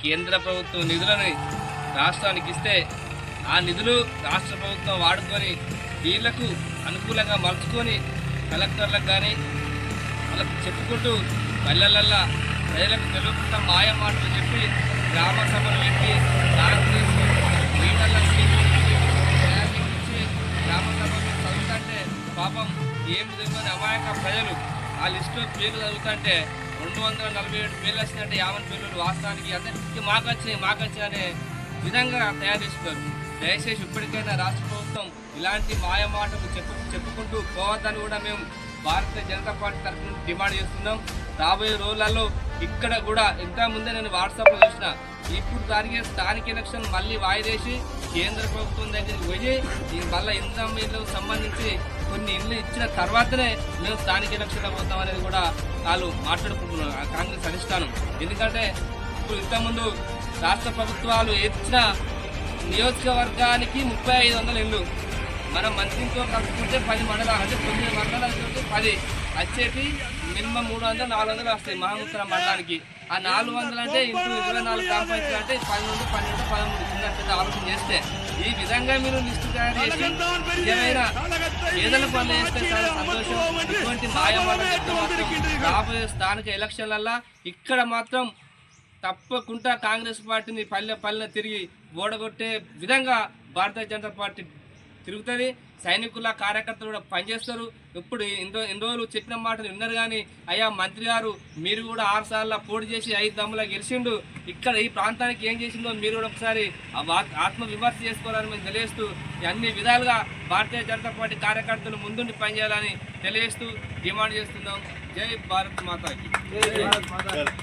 కేంద్ర ప్రభుత్వం నిధులని రాష్ట్రానికి ఇస్తే ఆ నిధులు రాష్ట్ర ప్రభుత్వం వాడుకొని వీళ్లకు అనుకూలంగా మలుచుకొని కలెక్టర్లకు కానీ వాళ్ళకు చెప్పుకుంటూ పల్లెలల్లా ప్రజలకు తెలియకుండా మాయ మాటలు చెప్పి గ్రామ సభలు పెట్టి కాంగ్రెస్ లీడర్లను తయారీ గ్రామ సభలు చదువుతుంటే పాపం ఏమి తెలియని అమాయక ప్రజలు ఆ లిస్టులో పేర్లు చదువుతుంటే 247 పేర్లు వచ్చినట్టే 50 పేర్లు వాస్తవానికి అందరికీ మాకొచ్చి అనే విధంగా తయారు చేస్తున్నారు. దయచేసి ఇప్పటికైనా రాష్ట్ర ప్రభుత్వం ఇలాంటి మాయ మాటలు చెప్పుకుంటూ పోవద్దని కూడా మేము భారతీయ జనతా పార్టీ తరఫున డిమాండ్ చేస్తున్నాం. రాబోయే రోజులలో ఇక్కడ కూడా ఇంతకుముందే నేను వాట్సాప్లో చూసిన ఇప్పుడు జరిగే స్థానిక ఎలక్షన్ మళ్ళీ వాయిదేసి కేంద్ర ప్రభుత్వం దగ్గరికి పోయి మళ్ళీ ఇంధన సంబంధించి కొన్ని ఇళ్ళు ఇచ్చిన తర్వాతనే మేము స్థానిక ఎలక్షన్లో పోతాం అనేది కూడా వాళ్ళు మాట్లాడుకుంటున్నారు కాంగ్రెస్ అధిష్టానం. ఎందుకంటే ఇప్పుడు ఇంతకుముందు రాష్ట్ర ప్రభుత్వాలు ఇచ్చిన నియోజకవర్గానికి 3500 ఇళ్ళు, మనం మంత్రితో కలుపుకుంటే 10 మండలాలు అంటే 9 మండలాలు 10 వచ్చేటి మినిమం 300-400 వస్తాయి మహాముత్ర మండలానికి. ఆ 400 అంటే ఇంటూ 24 గ్రామ పంచాయతీలు అంటే 12, 13 చిన్న ఆలోచన చేస్తే ఈ విధంగా మీరు లిస్టు తయారు చేసి ఏమైనా పేదల పనులు చేస్తే చాలా సంతోషం. ఇటువంటి మాయమాటలు చెప్తే మాత్రం రాబోయే స్థానిక ఎలక్షన్లల్లో ఇక్కడ మాత్రం తప్పకుండా కాంగ్రెస్ పార్టీని పల్లె తిరిగి ఓడగొట్టే విధంగా భారతీయ జనతా పార్టీ తిరుగుతుంది. సైనికుల కార్యకర్తలు కూడా పనిచేస్తారు. ఇప్పుడు ఎన్ని రోజులు చెప్పిన మాటలు విన్నారు కానీ అయ్యా మంత్రి గారు మీరు కూడా 6 సార్లు పోటీ చేసి 5 దమ్ములా గెలిచిండు, ఇక్కడ ఈ ప్రాంతానికి ఏం చేసిందో మీరు కూడా ఒకసారి ఆత్మవిమర్శ చేసుకోవాలని మేము తెలియజేస్తూ అన్ని విధాలుగా భారతీయ జనతా పార్టీ కార్యకర్తలు ముందుండి పనిచేయాలని తెలియజేస్తూ డిమాండ్ చేస్తున్నాం. జై భారత్ మాతాకి.